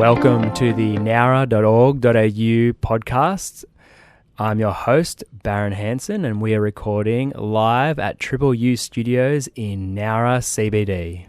Welcome to the Nowra.org.au podcast. I'm your host, Barron Hanson, and we are recording live at Triple U Studios in Nowra CBD.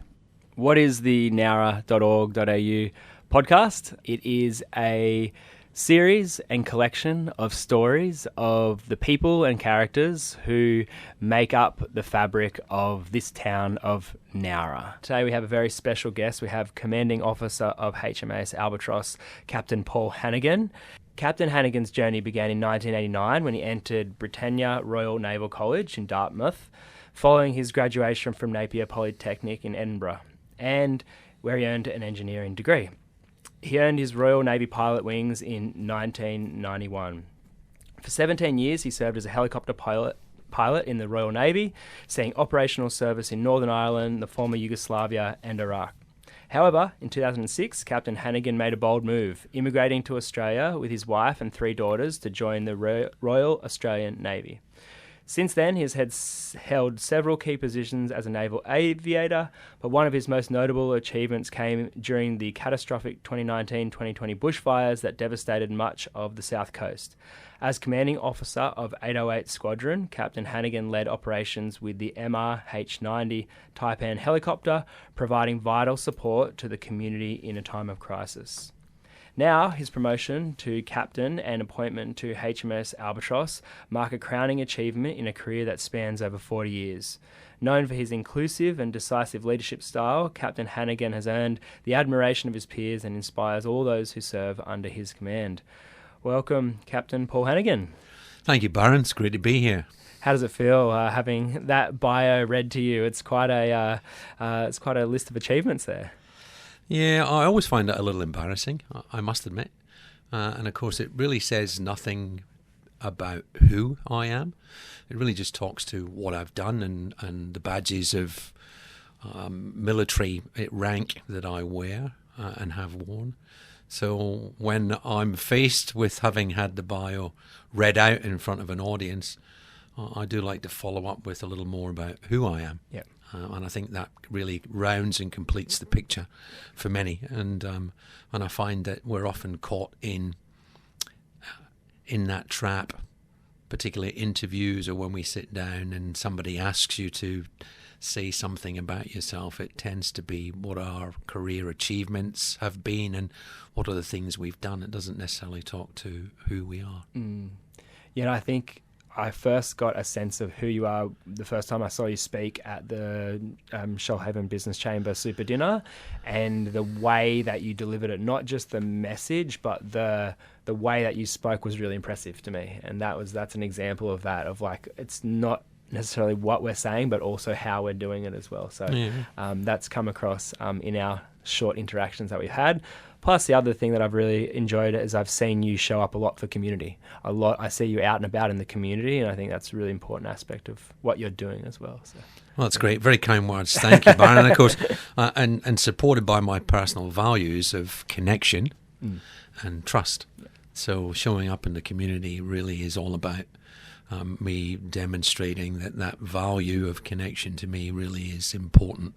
What is the Nowra.org.au podcast? It is a series and collection of stories of the people and characters who make up the fabric of this town of Nowra. Today we have a very special guest. We have Commanding Officer of HMAS Albatross, Captain Paul Hannigan. Captain Hannigan's journey began in 1989 when he entered Britannia Royal Naval College in Dartmouth, following his graduation from Napier Polytechnic in Edinburgh, and where he earned an engineering degree. He earned his Royal Navy pilot wings in 1991. For 17 years, he served as a helicopter pilot in the Royal Navy, seeing operational service in Northern Ireland, the former Yugoslavia and Iraq. However, in 2006, Captain Hannigan made a bold move, immigrating to Australia with his wife and 3 daughters to join the Royal Australian Navy. Since then, he has held several key positions as a naval aviator, but one of his most notable achievements came during the catastrophic 2019-2020 bushfires that devastated much of the south coast. As Commanding Officer of 808 Squadron, Captain Hannigan led operations with the MRH90 Taipan helicopter, providing vital support to the community in a time of crisis. Now, his promotion to captain and appointment to HMAS Albatross mark a crowning achievement in a career that spans over 40 years. Known for his inclusive and decisive leadership style, Captain Hannigan has earned the admiration of his peers and inspires all those who serve under his command. Welcome, Captain Paul Hannigan. Thank you, Barron. It's great to be here. How does it feel having that bio read to you? It's quite a list of achievements there. Yeah, I always find that a little embarrassing, I must admit. And of course, it really says nothing about who I am. It really just talks to what I've done and the badges of military rank that I wear and have worn. So when I'm faced with having had the bio read out in front of an audience, I do like to follow up with a little more about who I am. Yeah. And I think that really rounds and completes the picture for many. And I find that we're often caught in that trap, particularly interviews or when we sit down and somebody asks you to say something about yourself. It tends to be what our career achievements have been and what are the things we've done. It doesn't necessarily talk to who we are. Yeah, I think I first got a sense of who you are the first time I saw you speak at the Shoalhaven Business Chamber Super Dinner, and the way that you delivered it, not just the message, but the way that you spoke was really impressive to me. And that's an example of that, of like, it's not necessarily what we're saying, but also how we're doing it as well. So that's come across in our short interactions that we've had. Plus, the other thing that I've really enjoyed is I've seen you show up a lot for community. I see you out and about in the community, and I think that's a really important aspect of what you're doing as well. So. Well, that's great. Very kind words. Thank you, Barron. And of course, and supported by my personal values of connection and trust. Yeah. So showing up in the community really is all about me demonstrating that value of connection to me really is important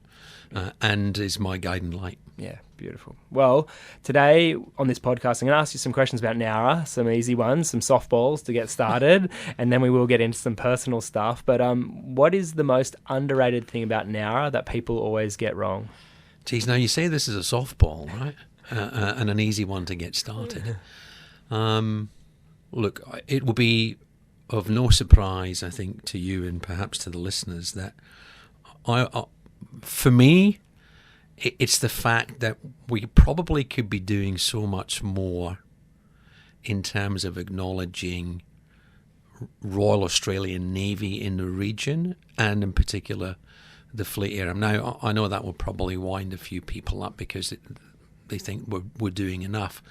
and is my guiding light. Yeah, beautiful. Well, today on this podcast, I'm going to ask you some questions about Nowra, some easy ones, some softballs to get started, and then we will get into some personal stuff. But what is the most underrated thing about Nowra that people always get wrong? Geez, now you say this is a softball, right? And an easy one to get started. Look, it will be of no surprise, I think, to you and perhaps to the listeners that for me, it's the fact that we probably could be doing so much more in terms of acknowledging Royal Australian Navy in the region and in particular the fleet area. Now, I know that will probably wind a few people up because they think we're doing enough.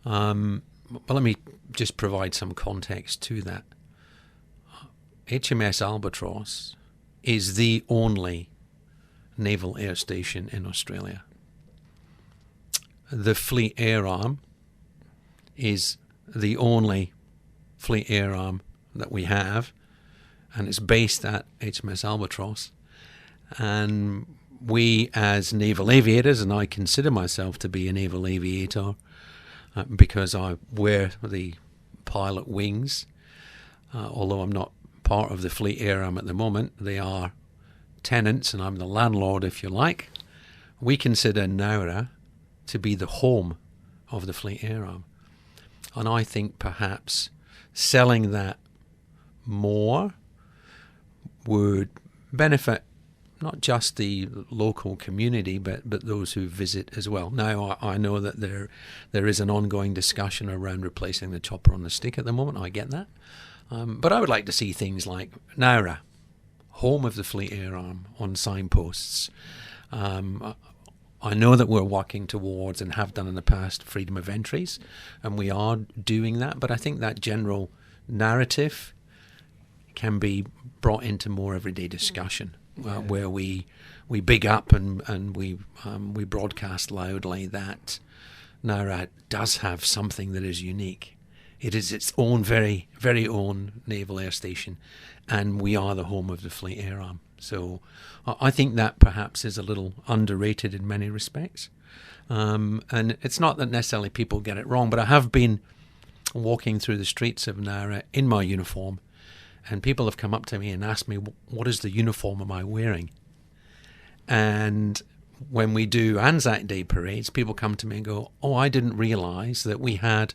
But let me just provide some context to that. HMAS Albatross is the only naval air station in Australia. The Fleet Air Arm is the only Fleet Air Arm that we have, and it's based at HMAS Albatross. And we as naval aviators, and I consider myself to be a naval aviator because I wear the pilot wings, although I'm not part of the Fleet Air Arm at the moment. They are tenants and I'm the landlord, if you like. We consider Nowra to be the home of the Fleet Air Arm. And I think perhaps selling that more would benefit not just the local community, but those who visit as well. Now, I know that there is an ongoing discussion around replacing the chopper on the stick at the moment. I get that. But I would like to see things like Nowra, home of the Fleet Air Arm, on signposts. I know that we're working towards, and have done in the past, freedom of entries, and we are doing that. But I think that general narrative can be brought into more everyday discussion, where we big up and we broadcast loudly that Nowra does have something that is unique. It is its own very, very own naval air station, and we are the home of the Fleet Air Arm. So I think that perhaps is a little underrated in many respects. And it's not that necessarily people get it wrong, but I have been walking through the streets of Nowra in my uniform, and people have come up to me and asked me, what is the uniform am I wearing? And when we do Anzac Day parades, people come to me and go, oh, I didn't realise that we had,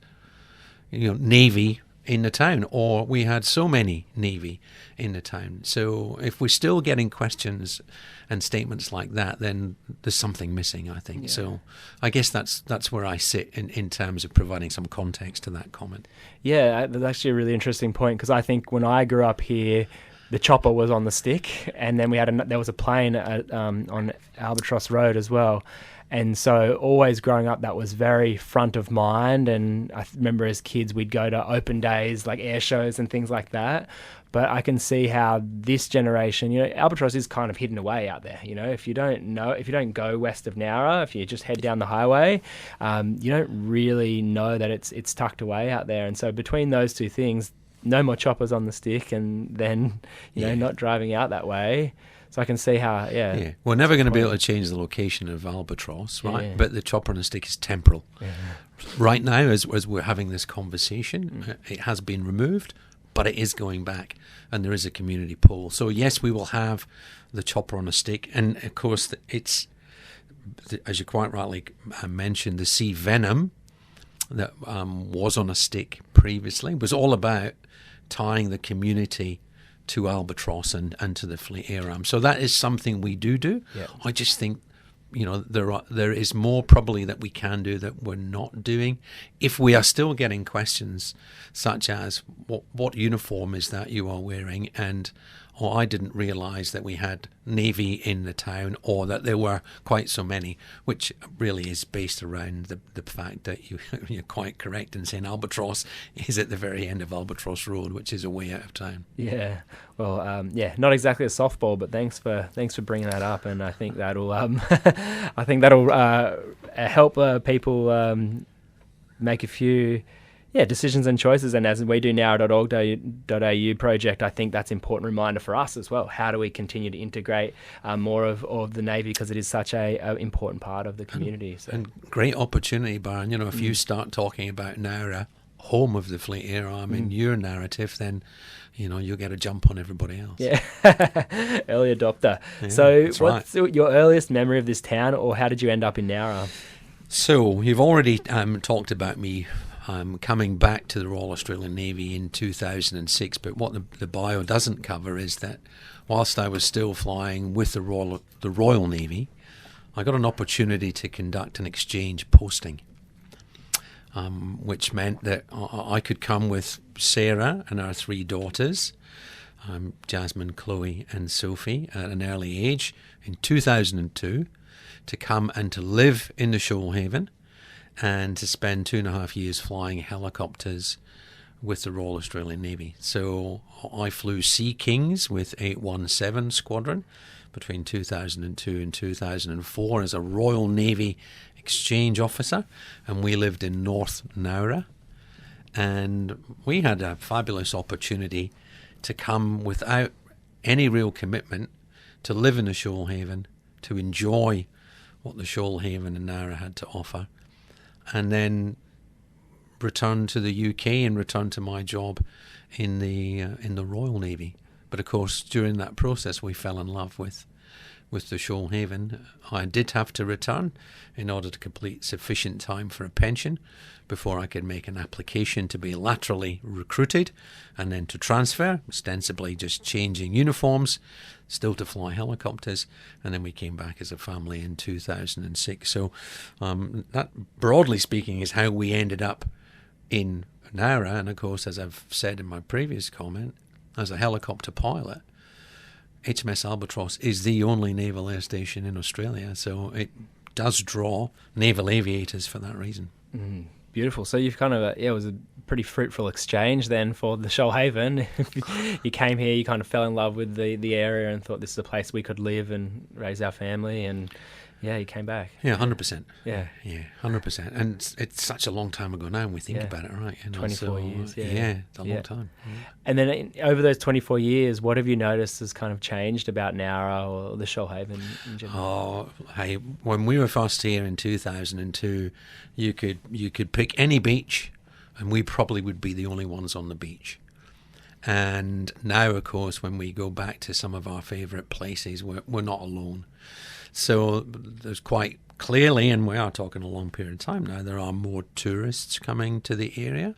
Navy in the town, or we had so many Navy in the town. So if we're still getting questions and statements like that, then there's something missing, I think. Yeah. So I guess that's where I sit in terms of providing some context to that comment. Yeah, that's actually a really interesting point, because I think when I grew up here, the chopper was on the stick, and then there was a plane on Albatross Road as well. And so always growing up, that was very front of mind. And I remember as kids, we'd go to open days, like air shows and things like that. But I can see how this generation, Albatross is kind of hidden away out there. If you don't go west of Nowra, if you just head down the highway, you don't really know that it's tucked away out there. And so between those two things, no more choppers on the stick, and then, not driving out that way. So I can see how, we're never going to be able to change the location of Albatross, right? Yeah. But the chopper on the stick is temporal. Yeah. Right now, as we're having this conversation, it has been removed, but it is going back, and there is a community pool. So yes, we will have the chopper on a stick, and of course, it's, as you quite rightly mentioned, the Sea Venom that was on a stick previously was all about tying the community to Albatross and to the Fleet Air Arm. So that is something we do. Yeah. I just think, there is more probably that we can do that we're not doing. If we are still getting questions such as, what uniform is that you are wearing? And, I didn't realise that we had Navy in the town, or that there were quite so many, which really is based around the fact that you're quite correct in saying Albatross is at the very end of Albatross Road, which is a way out of town. Yeah, well, not exactly a softball, but thanks for bringing that up, and I think that'll help people make a few decisions and choices. And as we do nowra.org.au project, I think that's an important reminder for us as well. How do we continue to integrate more of the Navy, because it is such a important part of the community. And great opportunity, Barron. If you start talking about Nowra, home of the Fleet Air Arm, in your narrative, then you'll get a jump on everybody else. Yeah, early adopter. Yeah, so what's your earliest memory of this town, or how did you end up in Nowra? So you've already talked about me coming back to the Royal Australian Navy in 2006, but what the bio doesn't cover is that whilst I was still flying with the Royal Navy, I got an opportunity to conduct an exchange posting, which meant that I could come with Sarah and our 3 daughters, Jasmine, Chloe and Sophie, at an early age in 2002, to come and to live in the Shoalhaven, and to spend 2.5 years flying helicopters with the Royal Australian Navy. So I flew Sea Kings with 817 Squadron between 2002 and 2004 as a Royal Navy exchange officer, and we lived in North Nowra. And we had a fabulous opportunity to come without any real commitment to live in the Shoalhaven, to enjoy what the Shoalhaven and Nowra had to offer, and then returned to the UK and returned to my job in the Royal Navy. But of course, during that process, we fell in love with the Shoalhaven. I did have to return in order to complete sufficient time for a pension before I could make an application to be laterally recruited and then to transfer, ostensibly just changing uniforms, still to fly helicopters, and then we came back as a family in 2006. So that, broadly speaking, is how we ended up in Nowra. And of course, as I've said in my previous comment, as a helicopter pilot, HMAS Albatross is the only naval air station in Australia, so it does draw naval aviators for that reason. Beautiful. So you've kind of, it was a pretty fruitful exchange then for the Shoalhaven. You came here, you kind of fell in love with the area and thought this is a place we could live and raise our family, and yeah, you came back. Yeah, 100%. Yeah. Yeah, 100%. And it's such a long time ago now when we think about it, right? 24 years, yeah. Yeah, it's a long time. Yeah. And then over those 24 years, what have you noticed has kind of changed about Nowra or the Shoalhaven in general? Oh, hey, when we were first here in 2002, you could pick any beach and we probably would be the only ones on the beach. And now, of course, when we go back to some of our favourite places, we're not alone. So there's quite clearly, and we are talking a long period of time now, there are more tourists coming to the area,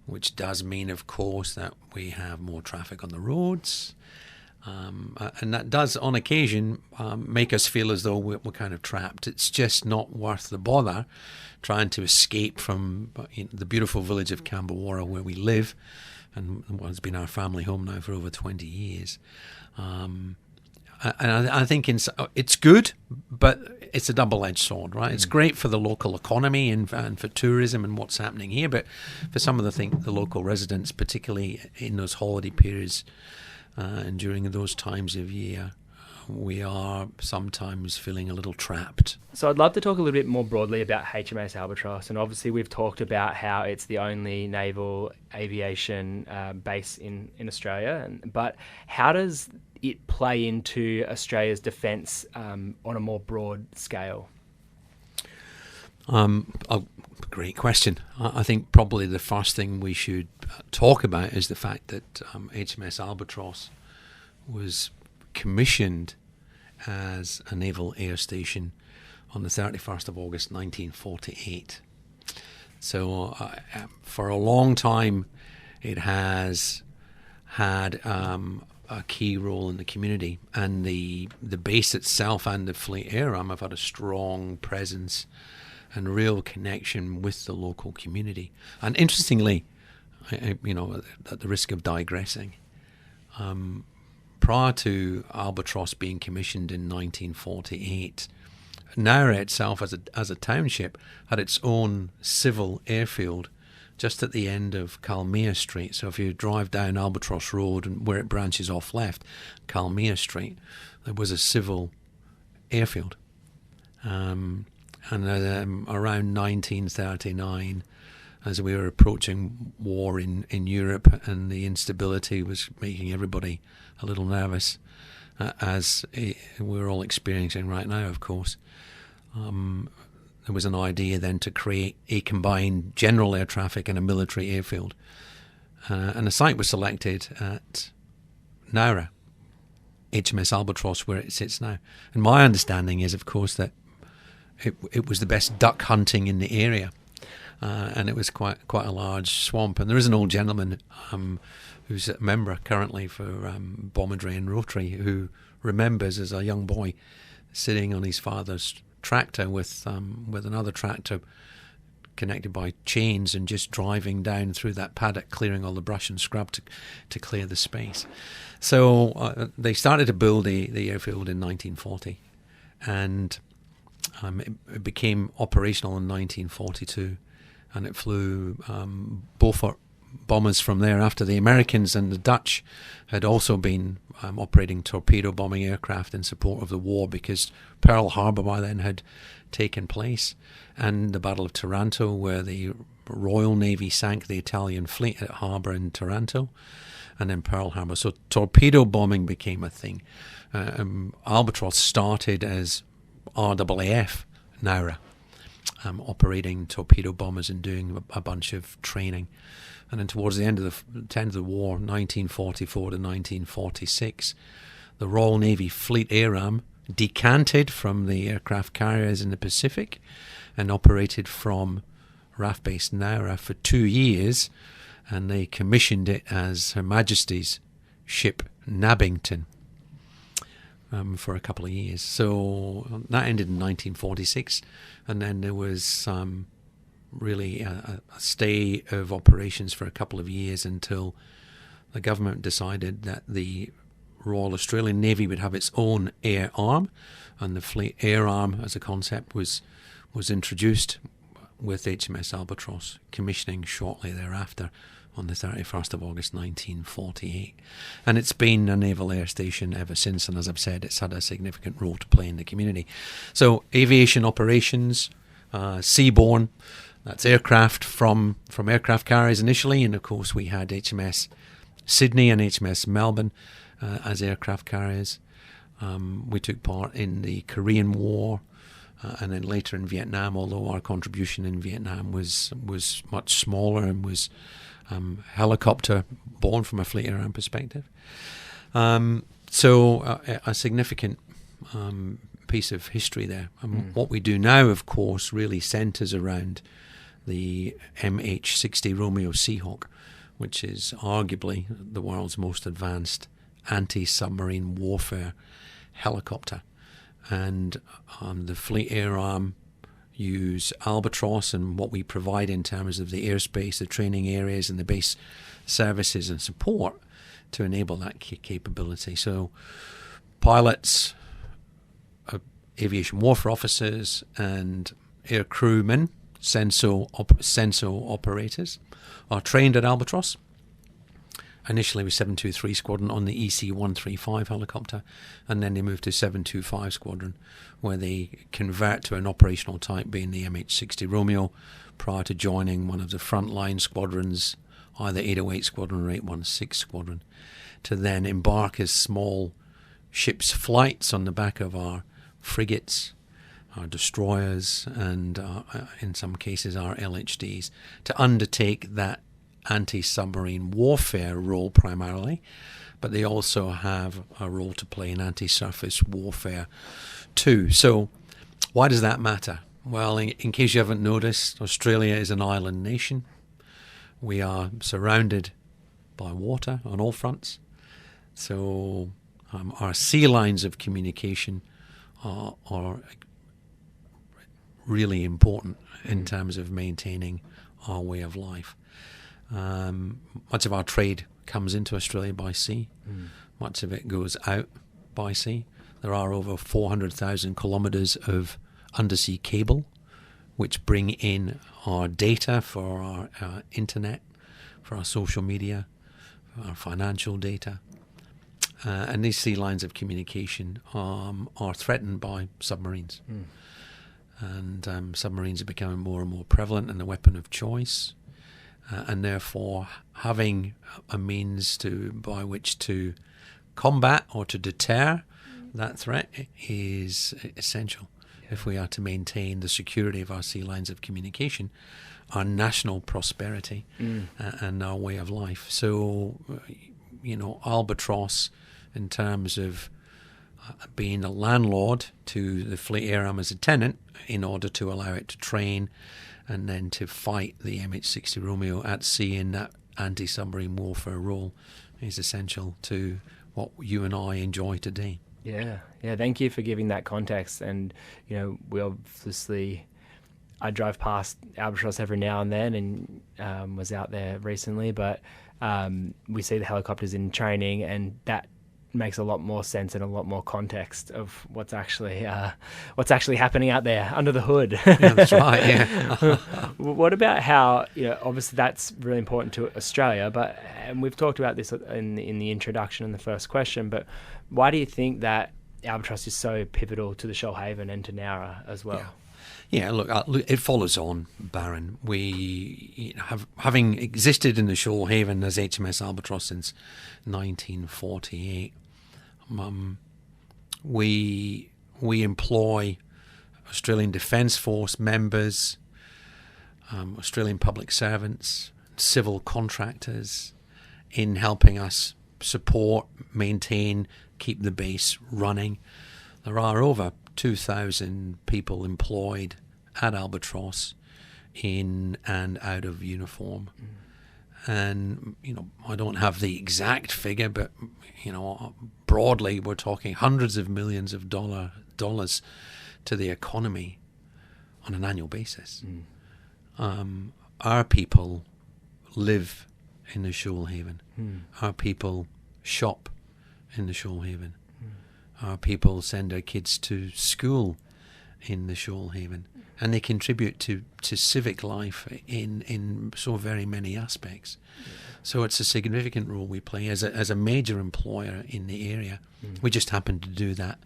which does mean, of course, that we have more traffic on the roads. And that does, on occasion, make us feel as though we're kind of trapped. It's just not worth the bother trying to escape from the beautiful village of Camberwara where we live, and what's been our family home now for over 20 years. And I think it's good, but it's a double-edged sword, right? It's great for the local economy and for tourism and what's happening here, but for some of the local residents, particularly in those holiday periods and during those times of year, we are sometimes feeling a little trapped. So I'd love to talk a little bit more broadly about HMAS Albatross, and obviously we've talked about how it's the only naval aviation base in Australia, but how does it play into Australia's defence on a more broad scale? Great question. I think probably the first thing we should talk about is the fact that HMAS Albatross was commissioned as a naval air station on the 31st of August 1948. So for a long time it has had a key role in the community, and the base itself and the Fleet Air Arm have had a strong presence and real connection with the local community. And interestingly, at the risk of digressing, prior to Albatross being commissioned in 1948, Nowra itself as a township had its own civil airfield just at the end of Kalmia Street. So if you drive down Albatross Road and where it branches off left, Kalmia Street, there was a civil airfield. And around 1939, as we were approaching war in Europe and the instability was making everybody a little nervous, as we're all experiencing right now, of course, there was an idea then to create a combined general air traffic and a military airfield. And a site was selected at Nowra, HMAS Albatross, where it sits now. And my understanding is, of course, that it was the best duck hunting in the area. And it was quite a large swamp. And there is an old gentleman who's a member currently for Bombardry and Rotary who remembers as a young boy sitting on his father's tractor with another tractor connected by chains and just driving down through that paddock, clearing all the brush and scrub to clear the space. So they started to build the airfield in 1940, and it became operational in 1942, and it flew Beaufort bombers from there after the Americans and the Dutch had also been operating torpedo bombing aircraft in support of the war, because Pearl Harbor by then had taken place, and the Battle of Taranto, where the Royal Navy sank the Italian fleet at harbour in Taranto, and then Pearl Harbor. So torpedo bombing became a thing. Albatross started as RAAF Nowra, operating torpedo bombers and doing a bunch of training. And then towards the end of the war, 1944 to 1946, the Royal Navy Fleet Air Arm decanted from the aircraft carriers in the Pacific and operated from RAF Base Nowra for 2 years, and they commissioned it as Her Majesty's ship Nabbington for a couple of years. So that ended in 1946, and then there was really a stay of operations for a couple of years until the government decided that the Royal Australian Navy would have its own air arm, and the Fleet Air Arm as a concept was introduced with HMS Albatross commissioning shortly thereafter on the 31st of August 1948. And it's been a naval air station ever since, and as I've said, it's had a significant role to play in the community. So aviation operations, seaborne, that's aircraft from aircraft carriers initially, and of course we had HMS Sydney and HMS Melbourne as aircraft carriers. We took part in the Korean War, and then later in Vietnam, although our contribution in Vietnam was much smaller and was helicopter borne from a Fleet Air Arm perspective. So a significant piece of history there. What we do now, of course, really centres around the MH90 Romeo Seahawk, which is arguably the world's most advanced anti-submarine warfare helicopter. And the Fleet Air Arm use Albatross and what we provide in terms of the airspace, the training areas and the base services and support to enable that capability. So pilots, aviation warfare officers and air crewmen, CENSO operators are trained at Albatross. Initially with 723 Squadron on the EC-135 helicopter, and then they moved to 725 Squadron, where they convert to an operational type being the MH90 Romeo prior to joining one of the frontline squadrons, either 808 Squadron or 816 Squadron, to then embark as small ship's flights on the back of our frigates, our destroyers, and in some cases our LHDs, to undertake that anti-submarine warfare role primarily, but they also have a role to play in anti-surface warfare too. So why does that matter? Well, in case you haven't noticed, Australia is an island nation. We are surrounded by water on all fronts. So our sea lines of communication are really important in terms of maintaining our way of life. Much of our trade comes into Australia by sea. Much of it goes out by sea. There are over 400,000 kilometres of undersea cable which bring in our data for our internet, for our social media, for our financial data. And these sea lines of communication are threatened by submarines. And submarines are becoming more and more prevalent and a weapon of choice. And therefore having a means by which to combat or to deter that threat is essential if we are to maintain the security of our sea lines of communication, our national prosperity, and our way of life. So, Albatross, in terms of being a landlord to the Fleet Air Arm as a tenant, in order to allow it to train and then to fight the MH90 Romeo at sea in that anti-submarine warfare role, is essential to what you and I enjoy today. Yeah. Thank you for giving that context. And we obviously, I drive past Albatross every now and then, and was out there recently. But we see the helicopters in training, and that makes a lot more sense and a lot more context of what's actually happening out there under the hood. Yeah, that's right. Yeah. What about how obviously that's really important to Australia, and we've talked about this in the introduction in the first question. But why do you think that Albatross is so pivotal to the Shoalhaven and to Nowra as well. Yeah, look, it follows on, Barron. We having existed in the Shoalhaven as HMS Albatross since 1948. We employ Australian Defence Force members, Australian public servants, civil contractors in helping us support, maintain, keep the base running. There are over 2,000 people employed at Albatross in and out of uniform. And, I don't have the exact figure, but, broadly we're talking hundreds of millions of dollars to the economy on an annual basis. Our people live in the Shoalhaven. Our people shop in the Shoalhaven. Our people send their kids to school in the Shoalhaven, and they contribute to civic life in so very many aspects. So it's a significant role we play as a major employer in the area. We just happen to do that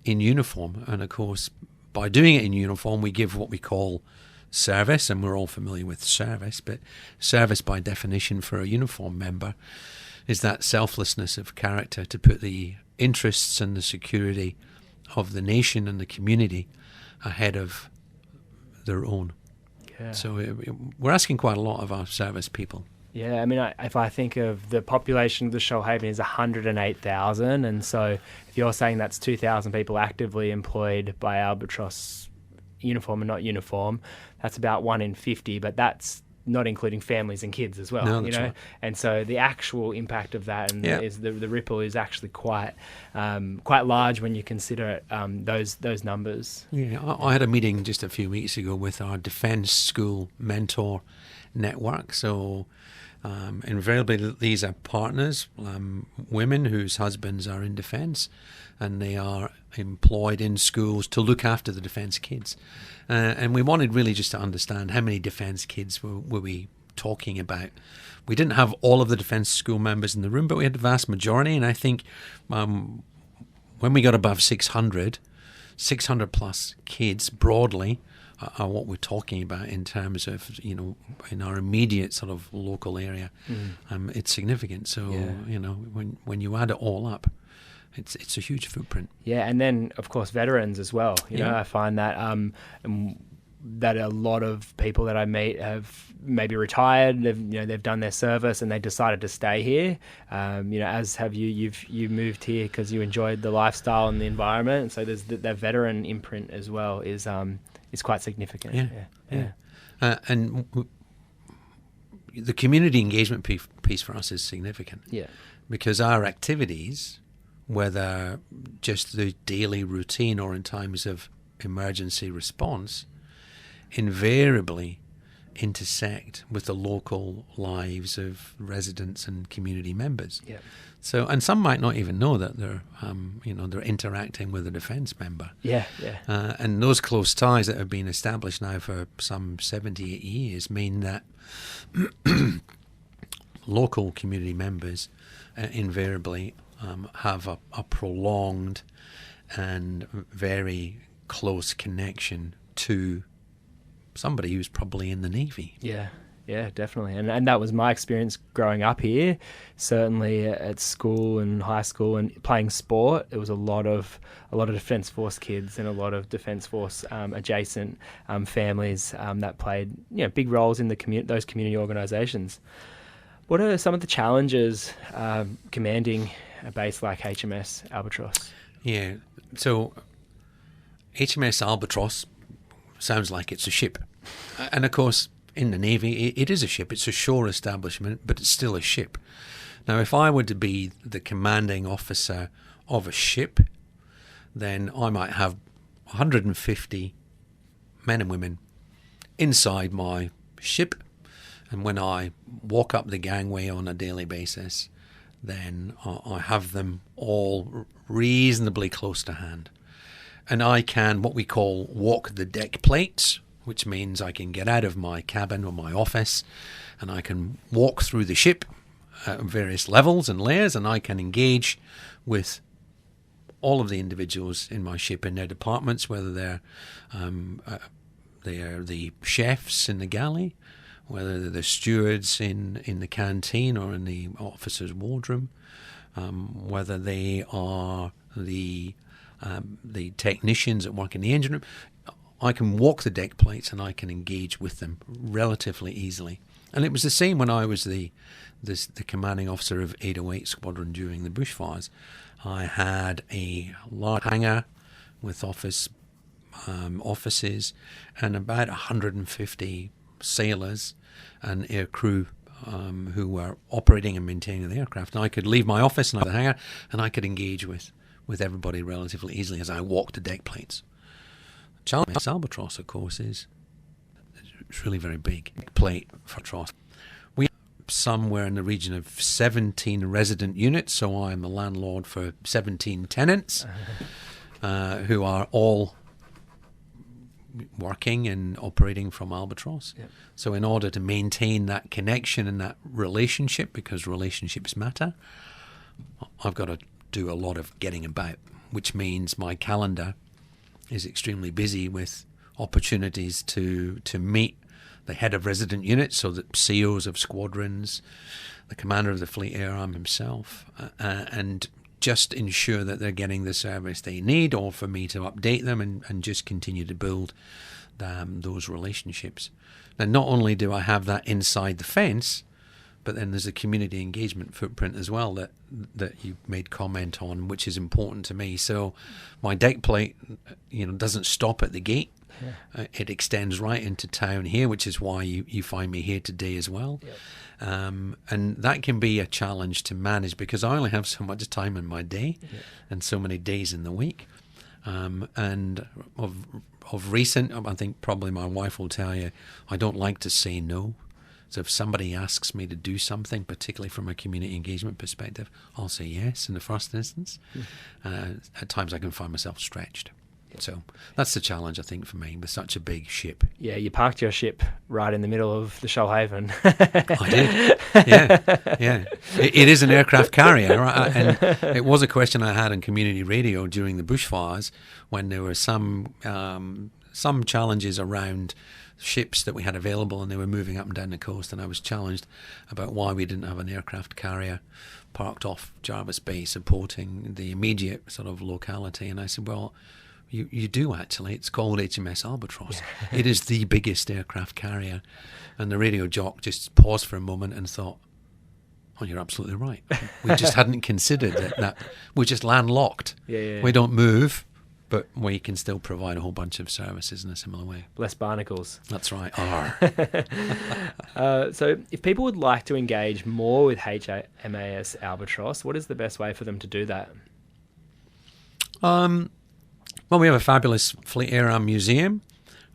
in uniform, and of course, by doing it in uniform, we give what we call service, and we're all familiar with service, but service by definition for a uniform member is that selflessness of character to put the interests and the security of the nation and the community ahead of their own. Yeah. So we're asking quite a lot of our service people. Yeah, I mean, if I think of the population of the Shoalhaven is 108,000, and so if you're saying that's 2,000 people actively employed by Albatross, uniform and not uniform, that's about 1 in 50, but that's not including families and kids as well. No, that's right. And so the actual impact of that is the ripple is actually quite large when you consider those numbers. Yeah, I had a meeting just a few weeks ago with our Defence School Mentor Network. So invariably these are partners, women whose husbands are in defence, and they are employed in schools to look after the defence kids. And we wanted really just to understand how many defence kids were we talking about. We didn't have all of the defence school members in the room, but we had the vast majority. And I think when we got above 600 plus kids broadly are what we're talking about in terms of, in our immediate sort of local area. It's significant. So, when you add it all up, it's a huge footprint. Yeah, and then of course veterans as well. I find that that a lot of people that I meet have maybe retired. They've done their service and they decided to stay here. As have you. You moved here because you enjoyed the lifestyle and the environment. And so there's that veteran imprint as well is quite significant. And the community engagement piece for us is significant. Yeah, because our activities, whether just the daily routine or in times of emergency response, invariably intersect with the local lives of residents and community members. Yeah. So, and some might not even know that they're interacting with a defence member. Yeah, yeah. And those close ties that have been established now for some 78 years mean that local community members invariably have a prolonged and very close connection to somebody who's probably in the Navy. Yeah, definitely. And that was my experience growing up here. Certainly at school and high school and playing sport, there was a lot of Defence Force kids and a lot of Defence Force adjacent families that played big roles in those community organisations. What are some of the challenges commanding a base like HMS Albatross? Yeah, so HMS Albatross sounds like it's a ship. And of course, in the Navy, it is a ship. It's a shore establishment, but it's still a ship. Now, if I were to be the commanding officer of a ship, then I might have 150 men and women inside my ship. And when I walk up the gangway on a daily basis, then I have them all reasonably close to hand. And I can, what we call, walk the deck plates, which means I can get out of my cabin or my office and I can walk through the ship at various levels and layers, and I can engage with all of the individuals in my ship in their departments, whether they're the chefs in the galley, whether they're the stewards in the canteen or in the officer's wardroom, whether they are the technicians that work in the engine room. I can walk the deck plates and I can engage with them relatively easily. And it was the same when I was the commanding officer of 808 Squadron during the bushfires. I had a large hangar with offices and about 150 sailors and air crew who were operating and maintaining the aircraft. And I could leave my office and the hangar, and I could engage with everybody relatively easily as I walked the deck plates. HMAS Albatross, of course, it's really very big plate for Albatross. We have somewhere in the region of 17 resident units, so I'm the landlord for 17 tenants who are all working and operating from Albatross. Yep. So in order to maintain that connection and that relationship, because relationships matter, I've got to do a lot of getting about, which means my calendar is extremely busy with opportunities to meet the head of resident units, so the CEOs of squadrons, the commander of the Fleet Air Arm himself, and just ensure that they're getting the service they need, or for me to update them and just continue to build those relationships. Now, not only do I have that inside the fence, but then there's a community engagement footprint as well that you made comment on, which is important to me. So my deck plate, doesn't stop at the gate. Yeah. It extends right into town here, which is why you find me here today as well. Yep. And that can be a challenge to manage because I only have so much time in my day and so many days in the week. And of recent, I think probably my wife will tell you, I don't like to say no. So if somebody asks me to do something, particularly from a community engagement perspective, I'll say yes in the first instance. At times I can find myself stretched. So that's the challenge, I think, for me with such a big ship. Yeah, you parked your ship right in the middle of the Shoalhaven. I did. Yeah. It is an aircraft carrier, right? And it was a question I had on community radio during the bushfires when there were some challenges around ships that we had available and they were moving up and down the coast, and I was challenged about why we didn't have an aircraft carrier parked off Jarvis Bay supporting the immediate sort of locality. And I said, well, you do actually. It's called HMAS Albatross. Yeah. It is the biggest aircraft carrier. And the radio jock just paused for a moment and thought, oh, you're absolutely right. We just hadn't considered that we're just landlocked. Yeah. We don't move, but we can still provide a whole bunch of services in a similar way. Less barnacles. That's right. So if people would like to engage more with HMAS Albatross, what is the best way for them to do that? Well, we have a fabulous Fleet Air Arm museum,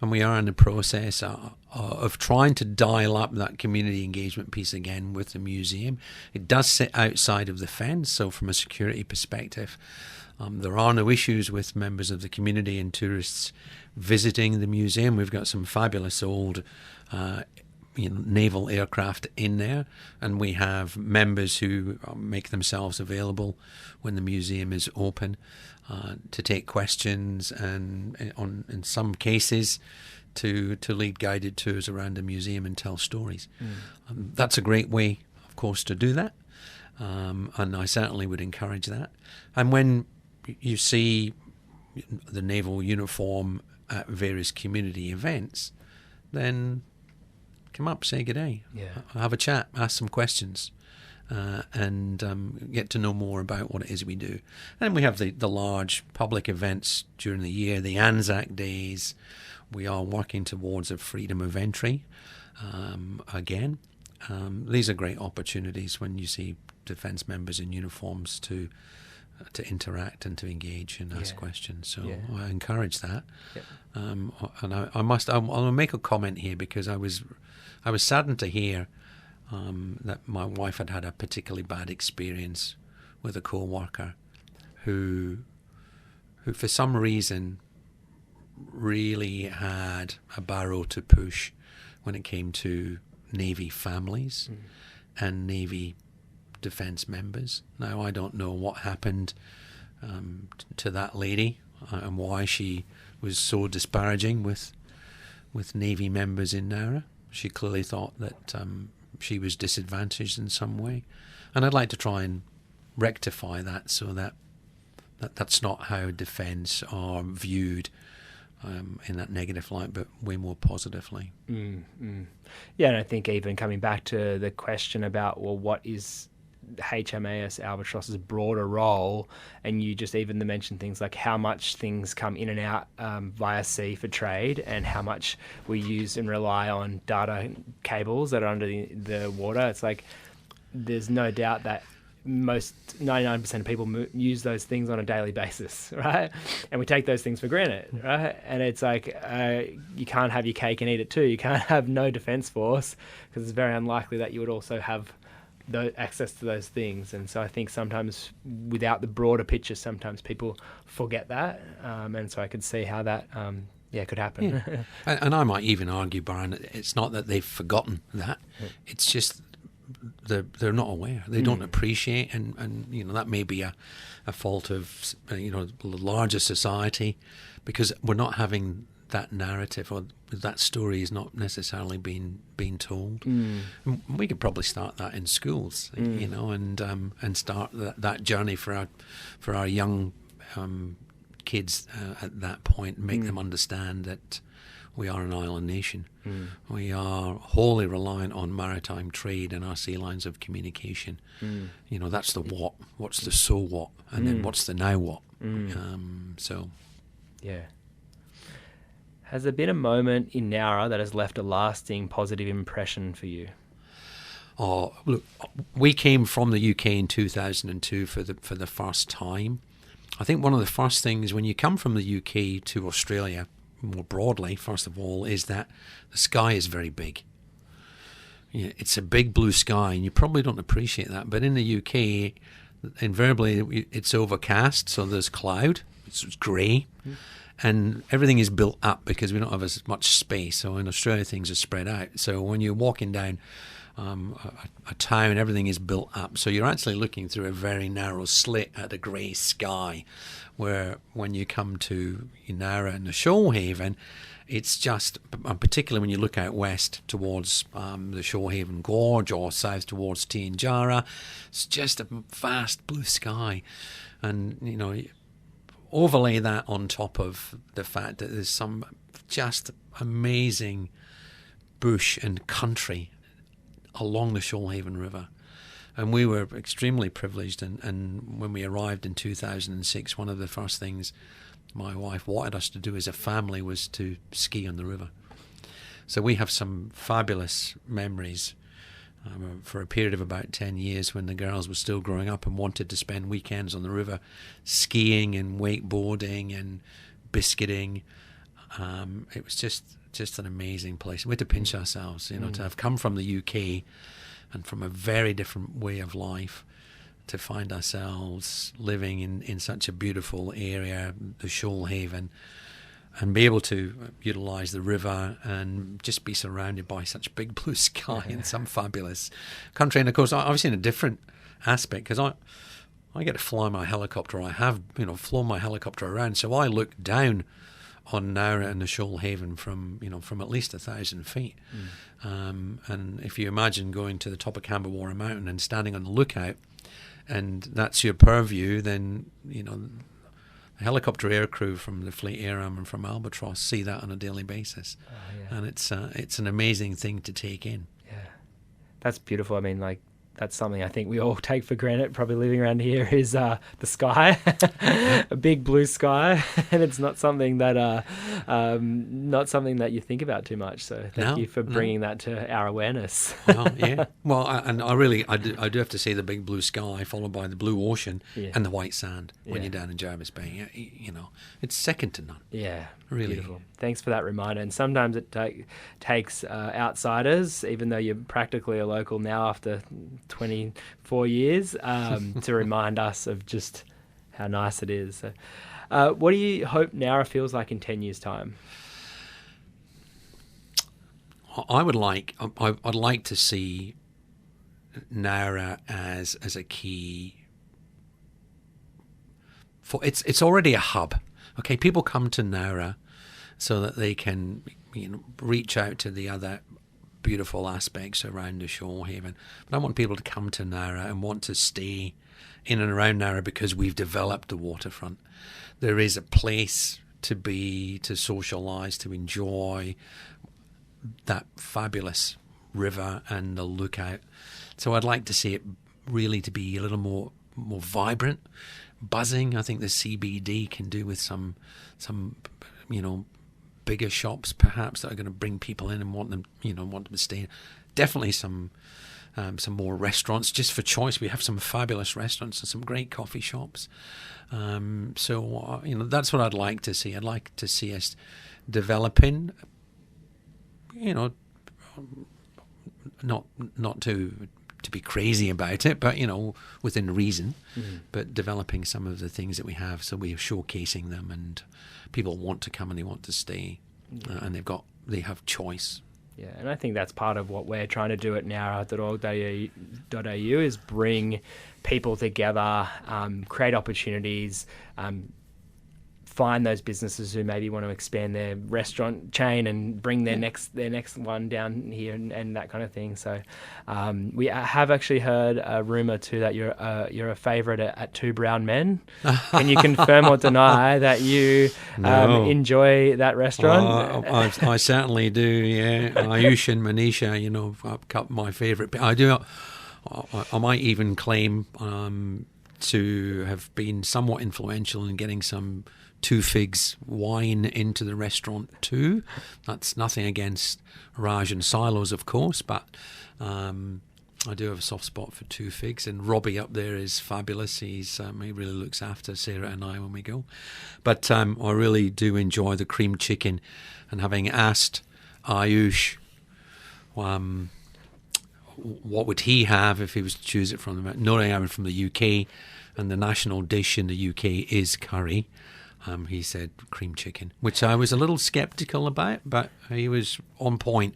and we are in the process of trying to dial up that community engagement piece again with the museum. It does sit outside of the fence, so from a security perspective, there are no issues with members of the community and tourists visiting the museum. We've got some fabulous old naval aircraft in there, and we have members who make themselves available when the museum is open to take questions and in some cases to lead guided tours around the museum and tell stories. That's a great way, of course, to do that, and I certainly would encourage that. And when you see the naval uniform at various community events, then come up, say good day, have a chat, ask some questions, and get to know more about what it is we do. And we have the large public events during the year, the Anzac Days. We are working towards a freedom of entry again. These are great opportunities when you see defence members in uniforms to interact and to engage and ask questions. So I encourage that. Yep. And I'll make a comment here because I was saddened to hear that my wife had a particularly bad experience with a co-worker who for some reason really had a barrow to push when it came to Navy families and Navy defence members. Now, I don't know what happened to that lady and why she was so disparaging with Navy members in Nowra. She clearly thought that she was disadvantaged in some way, and I'd like to try and rectify that so that that's not how defence are viewed in that negative light, but way more positively. Yeah, and I think even coming back to the question about, well, what is HMAS Albatross's broader role, and you just even mention things like how much things come in and out via sea for trade, and how much we use and rely on data cables that are under the water. It's like there's no doubt that most 99% of people use those things on a daily basis, right? And we take those things for granted, right? And it's like you can't have your cake and eat it too. You can't have no defence force because it's very unlikely that you would also have access to those things. And so I think sometimes without the broader picture, sometimes people forget that. And so I could see how that could happen. Yeah. And I might even argue, Barron, it's not that they've forgotten that. It's just they're not aware. They don't appreciate, and that may be a fault of the larger society, because we're not having that narrative, or that story is not necessarily being told. We could probably start that in schools, and start that journey for our young kids at that point, and make them understand that we are an island nation. We are wholly reliant on maritime trade and our sea lines of communication. That's the what. What's the so what? And then what's the now what? Yeah. Has there been a moment in Nowra that has left a lasting positive impression for you? Oh, look, we came from the UK in 2002 for the first time. I think one of the first things when you come from the UK to Australia, more broadly, first of all, is that the sky is very big. It's a big blue sky, and you probably don't appreciate that. But in the UK, invariably, it's overcast, so there's cloud. It's grey. And everything is built up because we don't have as much space. So in Australia, things are spread out. So when you're walking down a town, everything is built up. So you're actually looking through a very narrow slit at a grey sky, where when you come to Nowra and the Shoalhaven, it's just, particularly when you look out west towards the Shoalhaven Gorge or south towards Tianjara, it's just a vast blue sky. And, overlay that on top of the fact that there's some just amazing bush and country along the Shoalhaven River. And we were extremely privileged, and when we arrived in 2006, one of the first things my wife wanted us to do as a family was to ski on the river. So we have some fabulous memories for a period of about 10 years when the girls were still growing up and wanted to spend weekends on the river skiing and wakeboarding and biscuiting. It was just an amazing place. We had to pinch ourselves, to have come from the UK and from a very different way of life, to find ourselves living in such a beautiful area, the Shoalhaven, and be able to utilise the river and just be surrounded by such big blue sky and some fabulous country. And of course, obviously in a different aspect, because I get to fly my helicopter. I have flown my helicopter around, so I look down on Nowra and the Shoalhaven from at least 1,000 feet. And if you imagine going to the top of Camberwarra Mountain and standing on the lookout, and that's your purview, then the helicopter aircrew from the Fleet Air Arm and from Albatross see that on a daily basis. And it's an amazing thing to take in. Yeah, that's beautiful. I mean, that's something I think we all take for granted, probably living around here, is the sky, a big blue sky, and it's not something that you think about too much. So thank you for bringing that to our awareness. Yeah. Well, I do have to say the big blue sky followed by the blue ocean and the white sand when you're down in Jervis Bay. It's second to none. Yeah. Really. Beautiful. Thanks for that reminder. And sometimes it takes outsiders, even though you're practically a local now after 24 years, to remind us of just how nice it is. So, what do you hope Nowra feels like in 10 years' time? I'd like to see Nowra as a key it's already a hub. Okay, people come to Nowra so that they can reach out to the other beautiful aspects around the shore haven. But I want people to come to Nowra and want to stay in and around Nowra because we've developed the waterfront. There is a place to be, to socialise, to enjoy that fabulous river and the lookout. So I'd like to see it really to be a little more vibrant, buzzing. I think the CBD can do with some bigger shops perhaps that are going to bring people in and want them to stay. Definitely some more restaurants just for choice. We have some fabulous restaurants and some great coffee shops. So that's what I'd like to see. I'd like to see us developing, not to be crazy about it, but within reason, but developing some of the things that we have, so we're showcasing them, and people want to come and they want to stay, and they have choice. Yeah, and I think that's part of what we're trying to do at nowra.org.au is bring people together, create opportunities, find those businesses who maybe want to expand their restaurant chain and bring their next one down here and that kind of thing. So we have actually heard a rumour too that you're a favourite at Two Brown Men. Can you confirm or deny that you enjoy that restaurant? I certainly do, yeah. Ayush and Manisha, my favourite. I do. I might even claim to have been somewhat influential in getting some Two Figs wine into the restaurant too. That's nothing against Raj and Silos, of course, but I do have a soft spot for Two Figs, and Robbie up there is fabulous. He really looks after Sarah and I when we go. But I really do enjoy the cream chicken, and having asked Ayush what would he have if he was to choose it knowing I'm from the UK, and the national dish in the UK is curry. He said cream chicken, which I was a little sceptical about, but he was on point,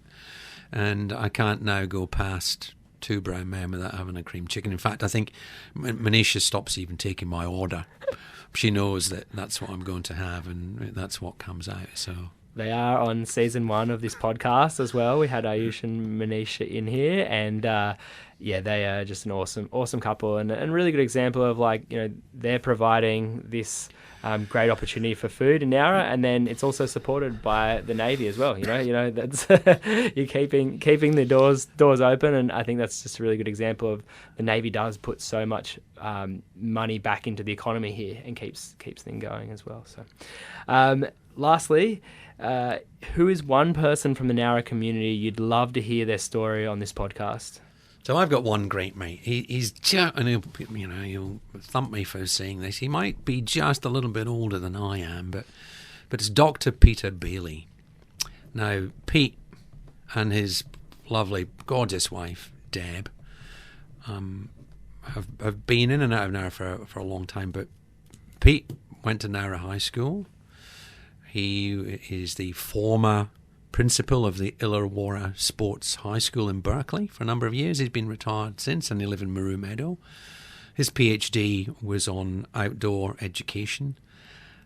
and I can't now go past Two Brown Men without having a cream chicken. In fact, I think Manisha stops even taking my order. She knows that that's what I'm going to have, and that's what comes out. So they are on season 1 of this podcast as well. We had Ayush and Manisha in here, and they are just an awesome couple, and a really good example of they're providing this great opportunity for food in Nowra, and then it's also supported by the Navy as well. That's you're keeping the doors open, and I think that's just a really good example of the Navy does put so much money back into the economy here and keeps things going as well. So, lastly, who is one person from the Nowra community you'd love to hear their story on this podcast? So I've got one great mate. He's just, and he'll thump me for saying this. He might be just a little bit older than I am, but it's Dr. Peter Bailey. Now, Pete and his lovely, gorgeous wife, Deb, have been in and out of Nowra for a long time. But Pete went to Nowra High School. He is the former principal of the Illawarra Sports High School in Berkeley for a number of years. He's been retired since, and he lives in Maru Meadow. His PhD was on outdoor education.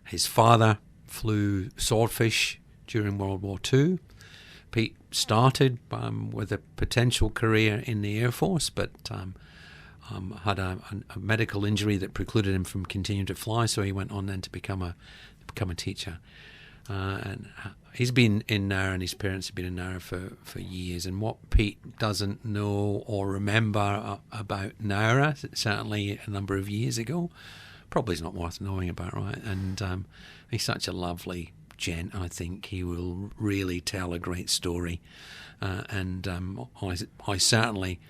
His father flew swordfish during World War II. Pete started with a potential career in the Air Force, but had a medical injury that precluded him from continuing to fly, so he went on then to become a teacher. And he's been in Nowra, and his parents have been in Nowra for years. And what Pete doesn't know or remember about Nowra, certainly a number of years ago, probably is not worth knowing about, right? And he's such a lovely gent. I think he will really tell a great story. And I certainly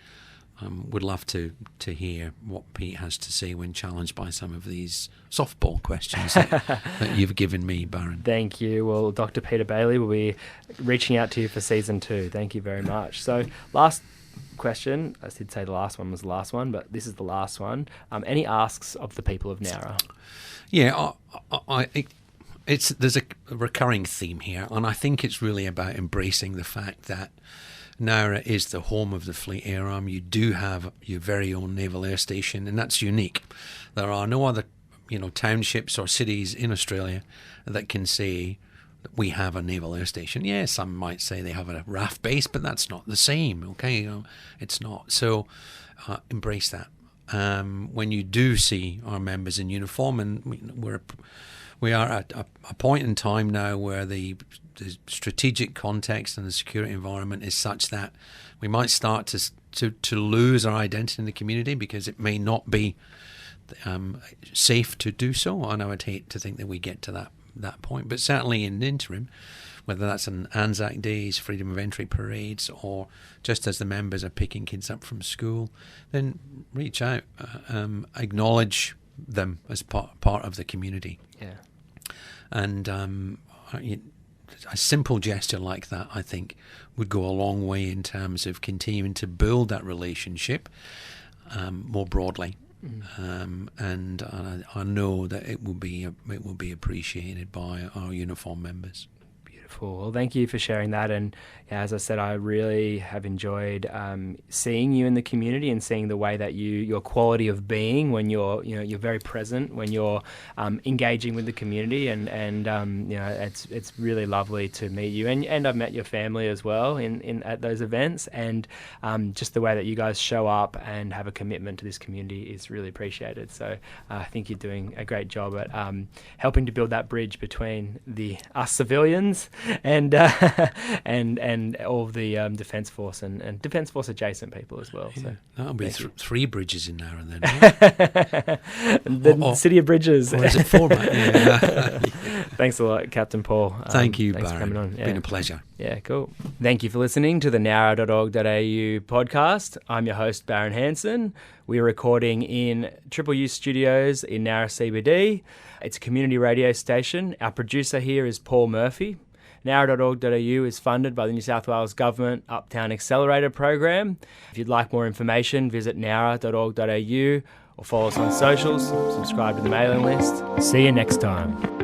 would love to hear what Pete has to say when challenged by some of these softball questions that you've given me, Barron. Thank you. Well, Dr. Peter Bailey will be reaching out to you for season 2. Thank you very much. So, last question. I did say the last one was the last one, but this is the last one. Any asks of the people of Nowra? Yeah, there's a recurring theme here, and I think it's really about embracing the fact that Nowra is the home of the Fleet Air Arm. You do have your very own Naval Air Station, and that's unique. There are no other, townships or cities in Australia that can say that we have a naval air station. Yeah, some might say they have a RAF base, but that's not the same. Okay, it's not. So embrace that. When you do see our members in uniform, and we are at a point in time now where the strategic context and the security environment is such that we might start to lose our identity in the community because it may not be safe to do so. And I would hate to think that we get to that point. But certainly in the interim, whether that's on Anzac Days, Freedom of Entry parades, or just as the members are picking kids up from school, then reach out, acknowledge them as part of the community. Yeah. And a simple gesture like that, I think, would go a long way in terms of continuing to build that relationship more broadly. And I know that it will be appreciated by our uniform members. Beautiful. Well, thank you for sharing that. And as I said, I really have enjoyed seeing you in the community and seeing the way that your quality of being when you're very present, when you're engaging with the community, and it's really lovely to meet you. And I've met your family as well at those events, and just the way that you guys show up and have a commitment to this community is really appreciated. So I think you're doing a great job at helping to build that bridge between us civilians and all of the Defence Force and Defence Force adjacent people as well. Yeah. So that'll be three bridges in there and then. The City of Bridges. Or is it four? Yeah. Thanks a lot, Captain Paul. Thank you, Barron. Barron. For coming on. It's been a pleasure. Yeah, cool. Thank you for listening to the Nowra.org.au podcast. I'm your host, Barron Hanson. We're recording in Triple U Studios in Nowra CBD. It's a community radio station. Our producer here is Paul Murphy. Nowra.org.au is funded by the New South Wales Government Uptown Accelerator Program. If you'd like more information, visit nowra.org.au or follow us on socials, subscribe to the mailing list. See you next time.